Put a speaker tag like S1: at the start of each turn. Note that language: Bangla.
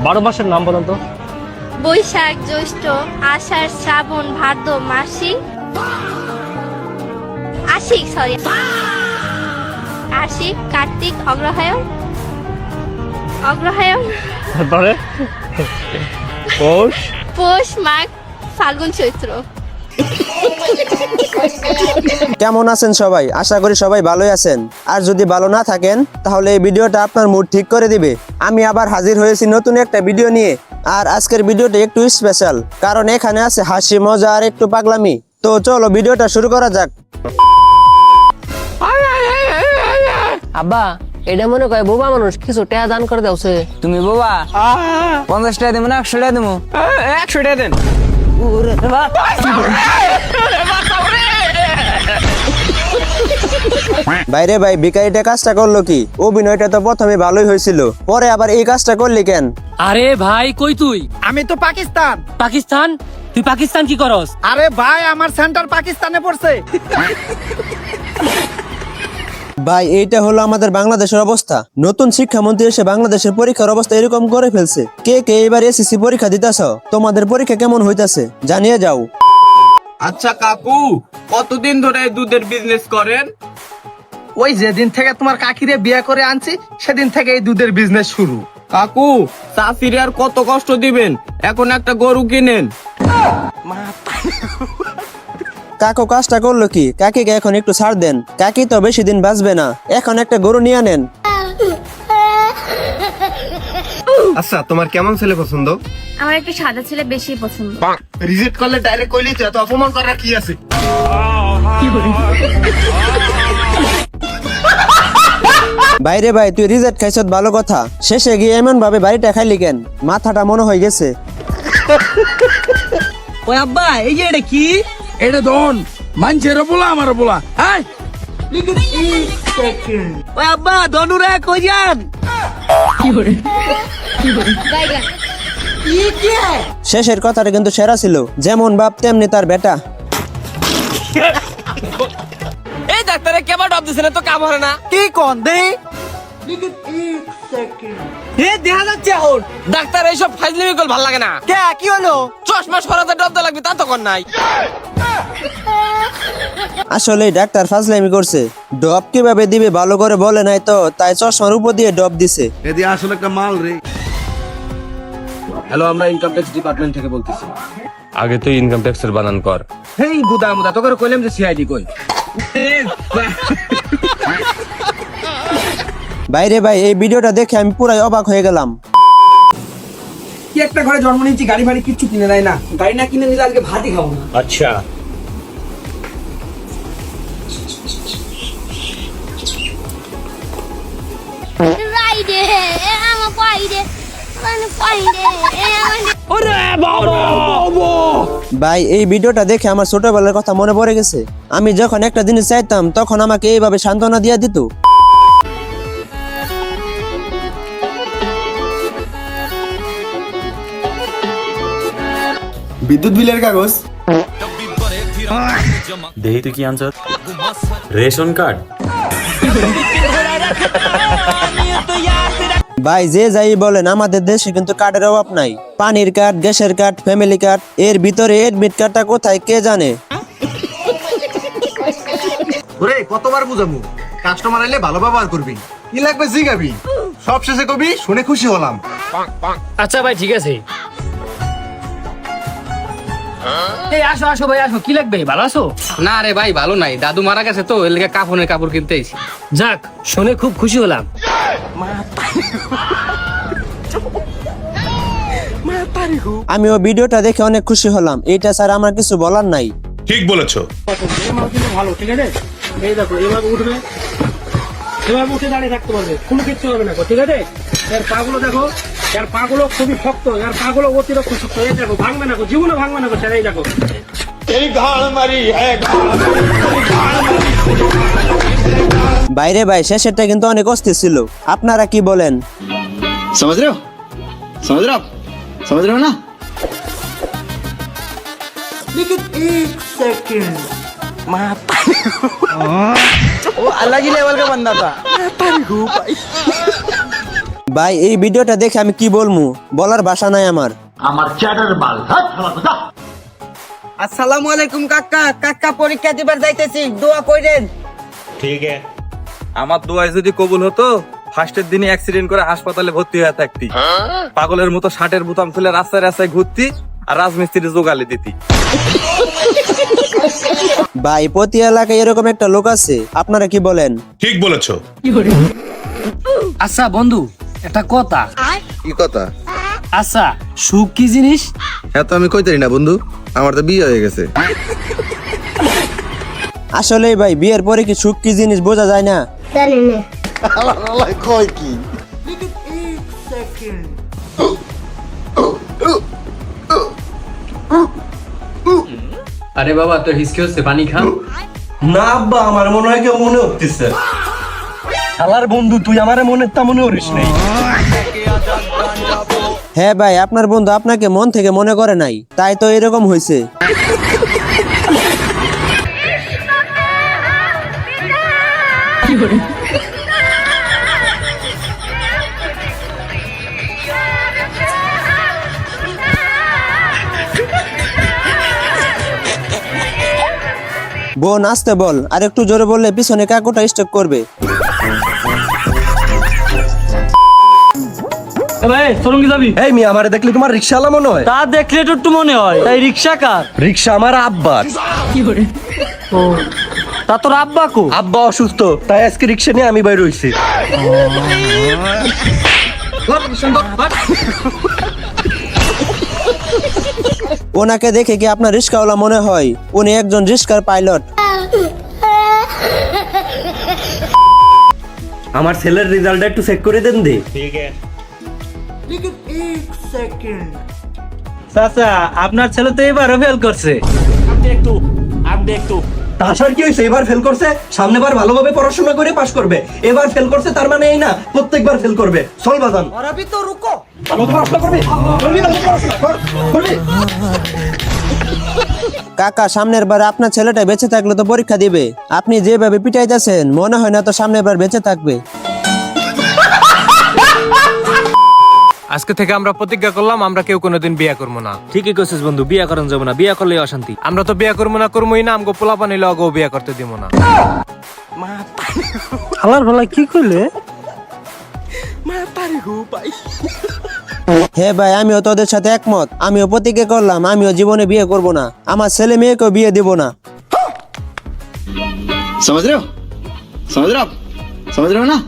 S1: 12 মাসের নাম বলেন তো।
S2: বৈশাখ, জ্যৈষ্ঠ, আষাঢ়, শ্রাবণ, ভাদ্র, আশ্বিন, কার্তিক, অগ্রহায়ণ,
S1: তারপরে পৌষ,
S2: পৌষ, মাঘ, ফাল্গুন, চৈত্র।
S3: কেমন আছেন সবাই? আশা করি সবাই ভালোই আছেন। আর যদি ভালো না থাকেন তাহলে এই ভিডিওটা আপনার মুড ঠিক করে দিবে। আমি আবার হাজির হয়েছি নতুন একটা ভিডিও নিয়ে। আর আজকের ভিডিওটা একটু স্পেশাল, কারণ এখানে আছে হাসি, মজা আর একটু পাগলামি। তো চলো ভিডিওটা শুরু করা যাক।
S4: আব্বা, এটা মনে করে বোবা মানুষ, কিছু টাকা দান করে দাও সে।
S5: তুমি বাবা 50 টাকা দেবো না 100 টাকা দেবো?
S1: 100 টাকা দেন।
S3: বাইরে ভাই, ভিখারিটা কাজটা করলো কি? অভিনয়টা তো প্রথমে ভালোই হয়েছিল, পরে আবার এই কাজটা করলি কেন?
S6: আরে ভাই, কই তুই?
S7: আমি তো পাকিস্তান।
S6: পাকিস্তান? তুই পাকিস্তান কি করস?
S7: আরে ভাই, আমার সেন্টার পাকিস্তানে পড়ছে।
S3: ভাই, এইটা হলো আমাদের বাংলাদেশের অবস্থা। নতুন শিক্ষামন্ত্রী এসে বাংলাদেশের পরীক্ষার অবস্থা এরকম করে ফেলছে। কে কে এবার এসএসসি পরীক্ষা দিতেছ? তোমাদের পরীক্ষা কেমন হইতাছে জানিয়ে যাও।
S8: আচ্ছা কাকু, কতদিন ধরে দুধের বিজনেস করেন?
S7: ওই যেদিন থেকে তোমার কাকিরে বিয়ে করে আনছি সেদিন থেকে এই দুধের বিজনেস শুরু।
S8: কাকু, চাষিরে আর কত কষ্ট দিবেন? এখন একটা গরু কিনেন।
S3: কাকু কাজটা করলো কি? কাকিকে এখন একটু ছাড় দেন, কাকি তো বেশি দিন বাঁচবে না। এখন একটা গরু নিয়ে নেন।
S9: আচ্ছা, তোমার কেমন ছেলে পছন্দ?
S2: আমার একটা সাদা ছেলে বেশি পছন্দ।
S9: রিজেক্ট করলে ডাইরেক্ট কইলি তো, এত অপমান করার কি আছে?
S3: বাইরে ভাই, তুই রিজেক্ট খাইছত ভালো কথা, শেষে গিয়ে এমন ভাবে বাড়িটা খাইলি কেন? মাথাটা মনে হয়ে গেছে।
S7: ওই আব্বা, এই যে এটা কি? এটা দন মানছের বলা, আমার বলা। হ্যাঁ, ওই আব্বা, দনুরে কই যান?
S3: শেষের কথাটা কিন্তু সেরা ছিল, যেমন বাপ তেমনি তার বেটা।
S4: এই ডাক্তারে কেবা ডব দিছে না তো কাম হরে না।
S7: কি কোন দে? এ দেখা যাচ্ছে এখন।
S4: ডাক্তার এইসব ফাইজলিমি কল ভাল লাগে না।
S7: কে কি হলো?
S4: চশমা সরাতে ডব লাগবে তা তো কোন নাই।
S3: আসলে ডাক্তার ফাজলামি করছে। ডব কিভাবে দিবে ভালো করে বলে নাই তো, তাই চশমার উপর দিয়ে ডব দিছে।
S9: এদি আসলে একটা মাল রে।
S8: হ্যালো, আমরা ইনকাম ট্যাক্স ডিপার্টমেন্ট থেকে বলতেছি।
S1: আগে তুই ইনকাম ট্যাক্সের বানান কর।
S8: হেই বুদা মুদা, তোকে কইলাম যে সিআইডি কই।
S3: বাইরে ভাই, এই ভিডিওটা দেখে আমি পুরাই অবাক হয়ে গেলাম।
S7: কি একটা ঘরে জন্ম নিয়েছি, গাড়ি ফাড়ি কিচ্ছু কিনে দেয় না। গাড়ি না কিনে নিলে আজকে ভাতই খাবো না।
S1: আচ্ছা,
S3: ভাই, এই ভিডিওটা দেখে আমার ছোটবেলার কথা মনে পড়ে গেছে। আমি যখন একটা জিনিস চাইতাম তখন আমাকে এইভাবে সান্ত্বনা দিয়ে দিত।
S9: বিদ্যুৎ বিলের কাগজ।
S10: দেহি তুই কি আনছ? Ration card.
S3: ভাই, যে যাই বলেন, আমাদের দেশে কিন্তু কার্ডের অভাব নাই। পানির কার্ড, গ্যাসের কার্ড, ফ্যামিলি কার্ড, এর ভিতরে এডমিট কার্ডটা কোথায় কে জানে।
S9: ওরে, কতবার বুঝামু? কাস্টমার আইলে ভালো ব্যবহার করবি, কি লাগবে জিগাবি, সব শেষে কবি শুনে খুশি হলাম।
S6: আচ্ছা ভাই, ঠিক আছে। এই আসো আসো ভাই, আসো। কি লাগবে? ভালো আছো?
S4: না রে ভাই, ভালো নাই, দাদু মারা গেছে তো এর লাগি কাফনের কাপড় কিনতে আইছি।
S6: যাক, শুনে খুব খুশি হলাম।
S3: আমিও ভিডিওটা দেখে অনেক খুশি হলাম। এইটা স্যার আমার কিছু বলার নাই।
S9: ঠিক বলেছো।
S7: ভালো, ঠিক আছে। এই দেখো, এভাবে উঠবে, এভাবে উঠে দাঁড়িয়ে থাকতে পারবে, কোনো কিচ্ছু হবে না, ঠিক আছে? এর পাগুলো দেখো, এর পাগুলো খুবই শক্ত, এর পাগুলো অতিরিক্ত শক্ত। এই দেখো, ভাঙবে না, জীবনে ভাঙবে না, স্যার। এই দেখো,
S3: বাইরে ভাই, শেষেরটা কিন্তু অনেক অস্থির ছিল। আপনারা কি বলেন?
S9: समझ रहे हो? समझ रहे हो आप? समझ रहे हो ना?
S7: लेकिन एक सेकंड, वो अलग ही लेवल का बंदा था।
S3: ভাই এই ভিডিওটা দেখে আমি কি বলবো, বলার ভাষা নাই আমার।
S5: আসসালামু আলাইকুম কাকা। কাকা পরীক্ষা দিবার যাইতেছি, দোয়া কইরেন।
S8: আমার দোয়ায় যদি কবুল হতো, ফার্স্টের দিনে অ্যাক্সিডেন্ট করে হাসপাতালে ভর্তি হয়ে থাকতি, পাগলের মতো শার্টের বোতাম খুলে রাস্তায় রাস্তায় ঘুরতি আর রাজমিস্ত্রি জোগালে দিতি।
S3: ভাই প্রতি এলাকায় এরকম একটা লোক আছে, আপনারা কি বলেন?
S9: ঠিক বলেছো।
S6: আচ্ছা বন্ধু, একটা কথা।
S9: কি কথা?
S6: আচ্ছা, সুখ কি জিনিস?
S9: হ্যাঁ তো আমি কইতারি না বন্ধু, আমার তো বিয়ে হয়ে গেছে।
S3: আসলেই ভাই বিয়ের পরে কি সুখ কি জিনিস বোঝা যায় না।
S9: কয় কি?
S1: আরে বাবা তোর হিসকি হচ্ছে, পানি খা।
S7: না আব্বা, আমার মনে হয় কেউ মনে হচ্ছে। শালার বন্ধু, তুই আমার মনে তা মনে করিস নাই।
S3: হ্যাঁ ভাই, আপনার বন্ধু আপনাকে মন থেকে মনে করে নাই, তাই তো এরকম হয়েছে। বোন আসতে বল, আর একটু জোরে বললে পিছনে কাকুটা স্টক করবে।
S6: ভাই সরঙ্গি যাবি?
S7: এই মিয়া, আমারে দেখলে তোমার রিক্সাওয়ালা মনে হয়?
S6: তা দেখলে তো একটু মনে হয়। তাই রিক্সা কার?
S7: রিক্সা আমার আব্বার।
S6: ও, তা তোর আব্বা কো?
S7: আব্বা অসুস্থ, তাই আজকে রিক্সা নিয়ে আমি বাইরে হইছি।
S3: ওনাকে দেখে কি আপনার রিস্কাওয়ালা মনে হয়? উনি একজন রিস্কার পাইলট।
S7: আমার ছেলের রেজাল্টটা একটু চেক করে দেন দে।
S6: চাচা, আপনার ছেলে তো এবারও ফেল করছে।
S7: তাছাড়া কি হয়েছে? এবার ফেল করছে, সামনেবার ভালোভাবে পড়াশোনা করে পাশ করবে। এবার ফেল করছে তার মানে এই না প্রত্যেকবার ফেল করবে। চল বাজান। ভালো পড়াশোনা করবি? করবি?
S3: কাকা, সামনের বার আপনার ছেলেটা বেঁচে থাকলে তো পরীক্ষা দিবে। আপনি যেভাবে পিটাইতেছেন মনে হয় না তো সামনের বার বেঁচে থাকবে।
S1: আজকে থেকে আমরা প্রতিজ্ঞা করলাম আমরা কেউ কোনোদিন বিয়ে করবো না।
S6: ঠিকই কইছিস বন্ধু, বিয়া করেন যাবো না, বিয়া করলে অশান্তি।
S1: আমরা তো বিয়ে করবো না, করবোই না। আমগো পোলাপান হইলে অগো বিয়ে করতে দিব না।
S6: হালার ভালাই কি কইলে?
S3: হ্যাঁ ভাই, আমিও তোদের সাথে একমত। আমিও প্রতিজ্ঞা করলাম আমিও জীবনে বিয়ে করব না, আমার ছেলে মেয়েকেও বিয়ে দিব না।
S9: समझ रहे हो ना?